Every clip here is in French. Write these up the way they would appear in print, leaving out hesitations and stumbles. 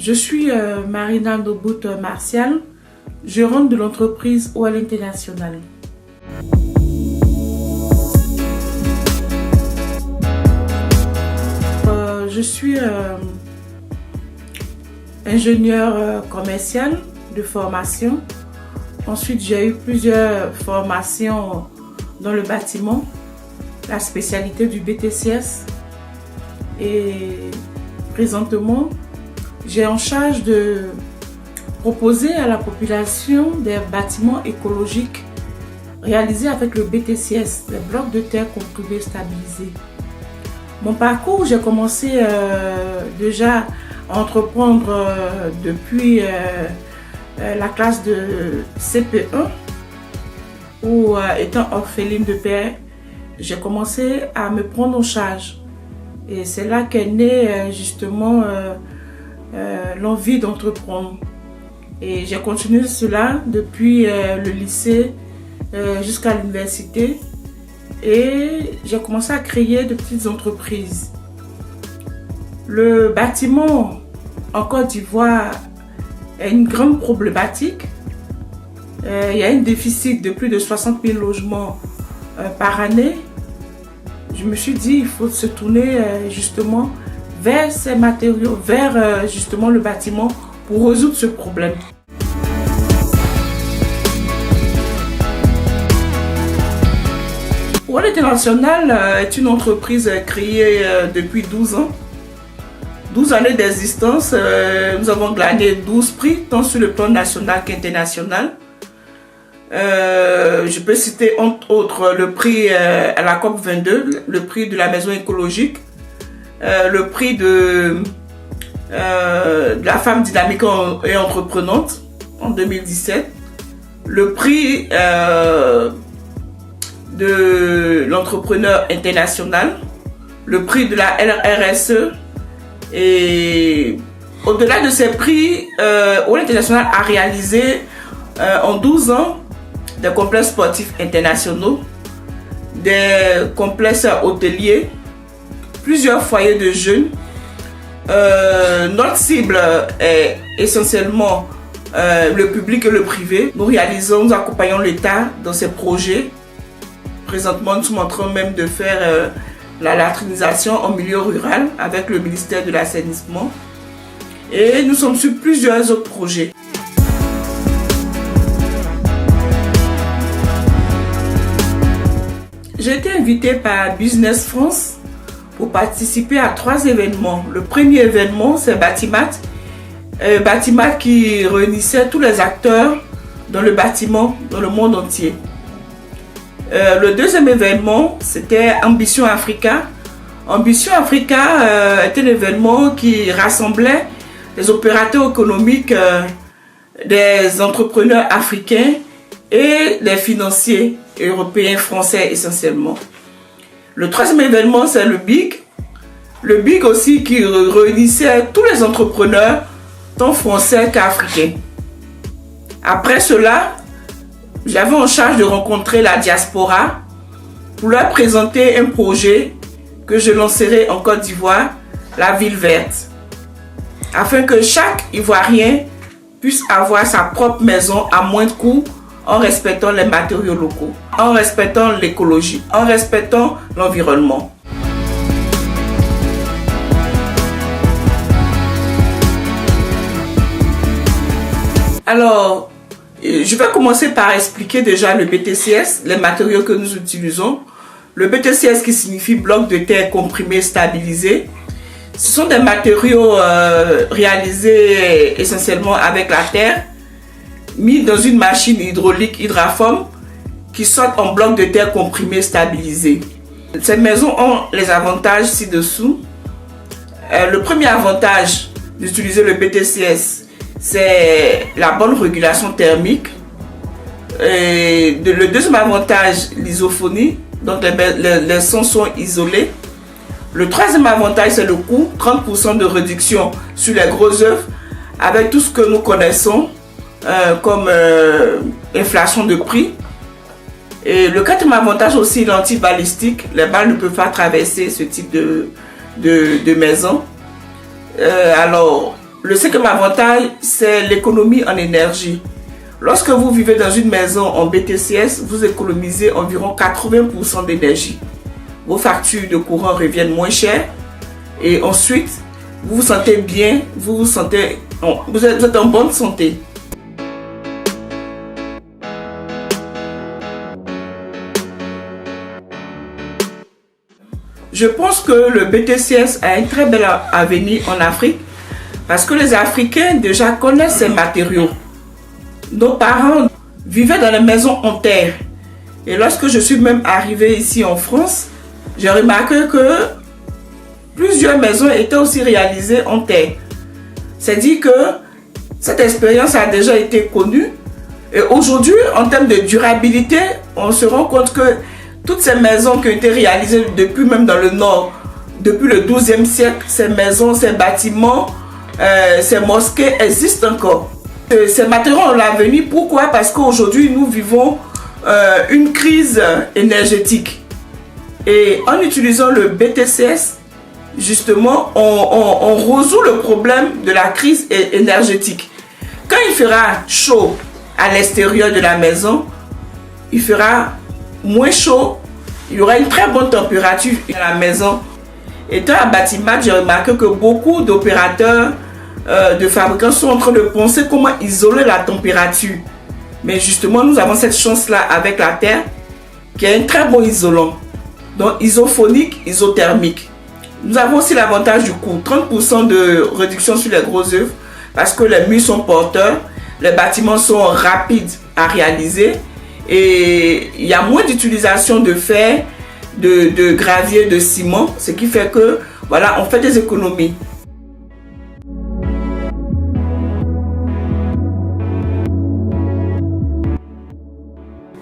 Je suis Marina Ndobout Martial, gérante de l'entreprise OL International. Je suis ingénieur commercial de formation. Ensuite, j'ai eu plusieurs formations dans le bâtiment, la spécialité du BTCS. Et présentement, j'ai en charge de proposer à la population des bâtiments écologiques réalisés avec le BTCS, les blocs de terre contribués stabilisés. Mon parcours, j'ai commencé déjà à entreprendre depuis la classe de CP1 où, étant orpheline de père, j'ai commencé à me prendre en charge. Et c'est là qu'est née justement l'envie d'entreprendre. Et j'ai continué cela depuis le lycée jusqu'à l'université. Et j'ai commencé à créer de petites entreprises. Le bâtiment en Côte d'Ivoire est une grande problématique. Il y a un déficit de plus de 60 000 logements par année. Je me suis dit il faut se tourner justement vers ces matériaux, vers justement le bâtiment pour résoudre ce problème. OL International est une entreprise créée depuis 12 ans. 12 années d'existence, nous avons glané 12 prix, tant sur le plan national qu'international. Je peux citer entre autres le prix à la COP 22, le prix de la maison écologique, le prix de la femme dynamique et entreprenante en 2017, le prix de l'entrepreneur international, le prix de la RSE. Et au-delà de ces prix, OL International a réalisé en 12 ans des complexes sportifs internationaux, des complexes hôteliers, plusieurs foyers de jeunes. Notre cible est essentiellement le public et le privé. Nous accompagnons l'État dans ses projets. Présentement, nous sommes en train même de faire la latrinisation en milieu rural avec le ministère de l'Assainissement. Et nous sommes sur plusieurs autres projets. J'ai été invitée par Business France pour participer à 3 événements. Le premier événement, c'est Batimat. Batimat qui réunissait tous les acteurs dans le bâtiment dans le monde entier. Le deuxième événement, c'était Ambition Africa. Ambition Africa était un événement qui rassemblait les opérateurs économiques, des entrepreneurs africains et les financiers européens, français essentiellement. Le troisième événement, c'est le BIG. Le BIG aussi qui réunissait tous les entrepreneurs, tant français qu'africains. Après cela, j'avais en charge de rencontrer la diaspora pour leur présenter un projet que je lancerai en Côte d'Ivoire, la ville verte, afin que chaque Ivoirien puisse avoir sa propre maison à moindre coût en respectant les matériaux locaux, en respectant l'écologie, en respectant l'environnement. Alors, je vais commencer par expliquer déjà le BTCS, les matériaux que nous utilisons. Le BTCS qui signifie bloc de terre comprimé stabilisé. Ce sont des matériaux réalisés essentiellement avec la terre, mis dans une machine hydraulique hydraforme qui sortent en bloc de terre comprimé stabilisé. Ces maisons ont les avantages ci-dessous. Le premier avantage d'utiliser le BTCS, c'est la bonne régulation thermique. Et le deuxième avantage, l'isophonie, donc les sons sont isolés. Le troisième avantage, c'est le coût, 30% de réduction sur les gros œuvres, avec tout ce que nous connaissons comme inflation de prix. Et le quatrième avantage aussi, l'anti-balistique. Les balles ne peuvent pas traverser ce type de maison. Alors, Le cinquième avantage, c'est l'économie en énergie. Lorsque vous vivez dans une maison en BTCS, vous économisez environ 80% d'énergie. Vos factures de courant reviennent moins chères et ensuite, vous vous sentez bien, vous êtes en bonne santé. Je pense que le BTCS a un très bel avenir en Afrique parce que les Africains déjà connaissent ces matériaux. Nos parents vivaient dans les maisons en terre. Et lorsque je suis même arrivée ici en France, j'ai remarqué que plusieurs maisons étaient aussi réalisées en terre. C'est-à-dire que cette expérience a déjà été connue. Et aujourd'hui, en termes de durabilité, on se rend compte que toutes ces maisons qui ont été réalisées depuis même dans le Nord, depuis le XIIe siècle, ces maisons, ces bâtiments, ces mosquées existent encore. Ces matériaux ont l'avenir. Pourquoi? Parce qu'aujourd'hui, nous vivons une crise énergétique. Et en utilisant le BTCS, justement, on résout le problème de la crise énergétique. Quand il fera chaud à l'extérieur de la maison, il fera moins chaud, il y aura une très bonne température dans la maison. Étant à Batimat, j'ai remarqué que beaucoup d'opérateurs, de fabricants sont en train de penser comment isoler la température. Mais justement, nous avons cette chance-là avec la terre, qui est un très bon isolant. Donc isophonique, isothermique. Nous avons aussi l'avantage du coût, 30% de réduction sur les gros œuvres, parce que les murs sont porteurs, les bâtiments sont rapides à réaliser, et il y a moins d'utilisation de fer, de gravier, de ciment, ce qui fait que voilà, on fait des économies.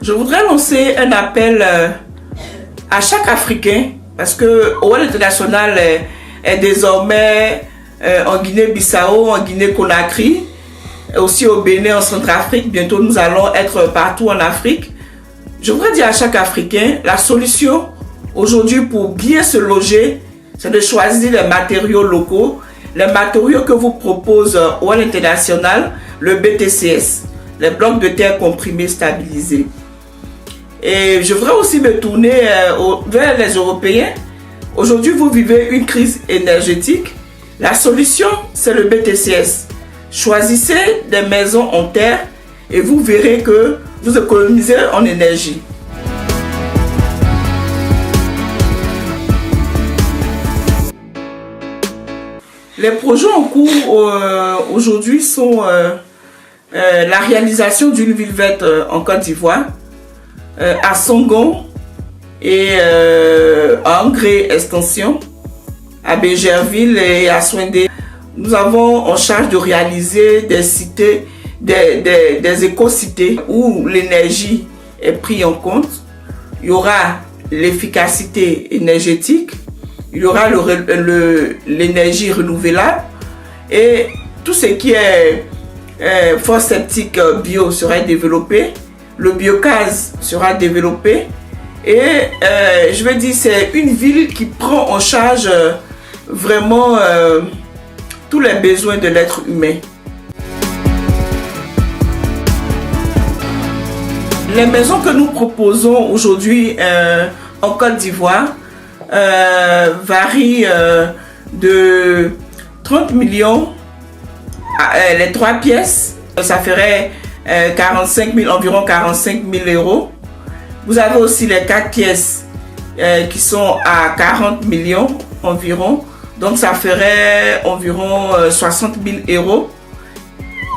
Je voudrais lancer un appel à chaque Africain, parce que OL International est désormais en Guinée-Bissau, en Guinée-Conakry, aussi au Bénin, en Centrafrique. Bientôt, nous allons être partout en Afrique. Je voudrais dire à chaque Africain, la solution aujourd'hui pour bien se loger, c'est de choisir les matériaux locaux, les matériaux que vous propose OL International, le BTCS, les blocs de terre comprimés stabilisés. Et je voudrais aussi me tourner vers les Européens. Aujourd'hui, vous vivez une crise énergétique. La solution, c'est le BTCS. Choisissez des maisons en terre et vous verrez que vous économisez en énergie. Les projets en cours aujourd'hui sont la réalisation d'une ville verte en Côte d'Ivoire, à Songon et à Angré Extension, à Bégerville et à Swindé. Nous avons en charge de réaliser des cités, des éco-cités où l'énergie est prise en compte. Il y aura l'efficacité énergétique, il y aura l'énergie renouvelable et tout ce qui est fosse septique bio sera développé. Le biogaz sera développé et je veux dire, c'est une ville qui prend en charge vraiment tous les besoins de l'être humain. Les maisons que nous proposons aujourd'hui en Côte d'Ivoire varient de 30 millions, les 3 pièces, ça ferait 45 000, environ 45 000 euros. Vous avez aussi les 4 pièces qui sont à 40 millions environ. Donc ça ferait environ 60 000 euros.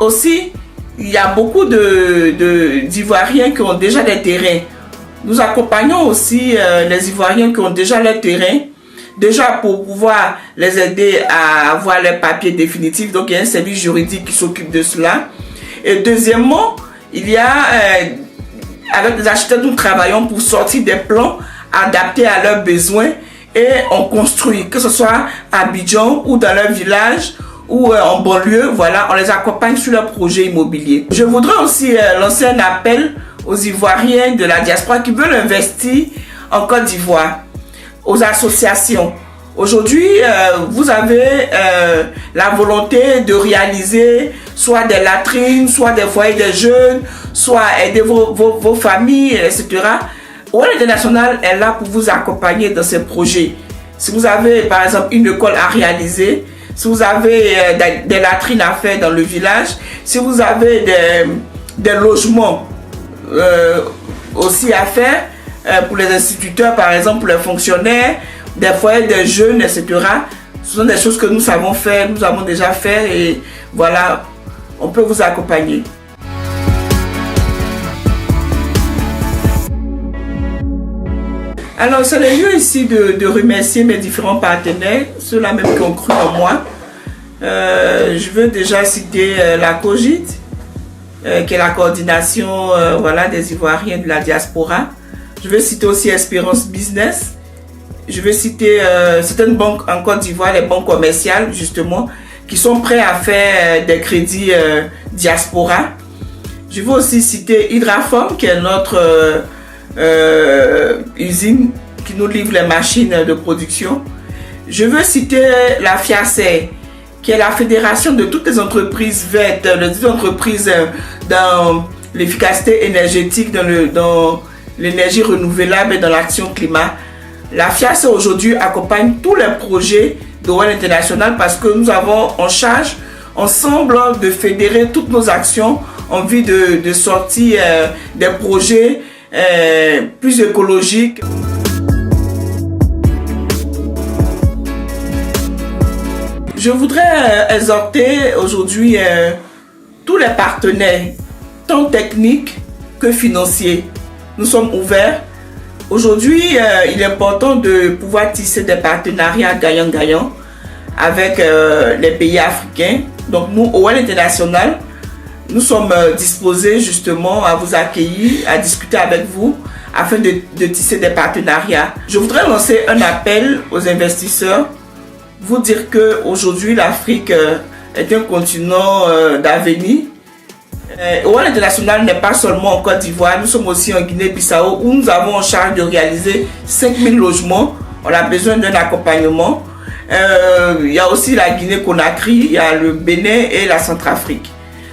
Aussi, il y a beaucoup d'Ivoiriens qui ont déjà des terrains. Nous accompagnons aussi les Ivoiriens qui ont déjà les terrains. Déjà pour pouvoir les aider à avoir les papiers définitifs. Donc il y a un service juridique qui s'occupe de cela. Et deuxièmement, il y a, avec les architectes, nous travaillons pour sortir des plans adaptés à leurs besoins et on construit, que ce soit à Abidjan ou dans leur village ou en banlieue, voilà, on les accompagne sur leurs projets immobiliers. Je voudrais aussi lancer un appel aux Ivoiriens de la diaspora qui veulent investir en Côte d'Ivoire, aux associations, Aujourd'hui, vous avez la volonté de réaliser soit des latrines, soit des foyers des jeunes, soit aider vos familles, etc. OL International est là pour vous accompagner dans ces projets. Si vous avez par exemple une école à réaliser, si vous avez des latrines à faire dans le village, si vous avez des logements aussi à faire pour les instituteurs, par exemple pour les fonctionnaires, des foyers des jeunes, etc. Ce sont des choses que nous savons faire, nous avons déjà fait et voilà, on peut vous accompagner. Alors, c'est le lieu ici de remercier mes différents partenaires, ceux-là même qui ont cru en moi. Je veux déjà citer la COGID, qui est la coordination voilà, des Ivoiriens de la diaspora. Je veux citer aussi Espérance Business. Je veux citer certaines banques en Côte d'Ivoire, les banques commerciales justement, qui sont prêts à faire des crédits diaspora. Je veux aussi citer Hydraform, qui est notre usine qui nous livre les machines de production. Je veux citer la FIACER, qui est la fédération de toutes les entreprises vertes, les entreprises dans l'efficacité énergétique, dans l'énergie renouvelable et dans l'action climat. La FIACER aujourd'hui accompagne tous les projets de OL International parce que nous avons en charge ensemble de fédérer toutes nos actions en vue de sortir des projets plus écologiques. Je voudrais exhorter aujourd'hui tous les partenaires, tant techniques que financiers. Nous sommes ouverts. Aujourd'hui, il est important de pouvoir tisser des partenariats gagnant-gagnant avec les pays africains. Donc nous, OL International, nous sommes disposés justement à vous accueillir, à discuter avec vous afin de tisser des partenariats. Je voudrais lancer un appel aux investisseurs, vous dire qu'aujourd'hui l'Afrique est un continent d'avenir. OL International n'est pas seulement en Côte d'Ivoire, nous sommes aussi en Guinée-Bissau où nous avons en charge de réaliser 5000 logements. On a besoin d'un accompagnement. Il y a aussi la Guinée-Conakry, il y a le Bénin et la Centrafrique.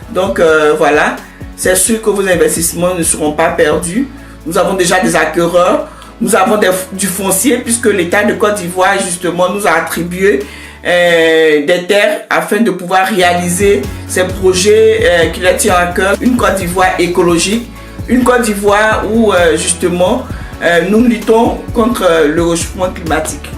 Donc voilà, c'est sûr que vos investissements ne seront pas perdus. Nous avons déjà des acquéreurs, nous avons du foncier puisque l'État de Côte d'Ivoire justement nous a attribué des terres afin de pouvoir réaliser ces projets qui leur tiennent à cœur. Une Côte d'Ivoire écologique, une Côte d'Ivoire où justement nous luttons contre le réchauffement climatique.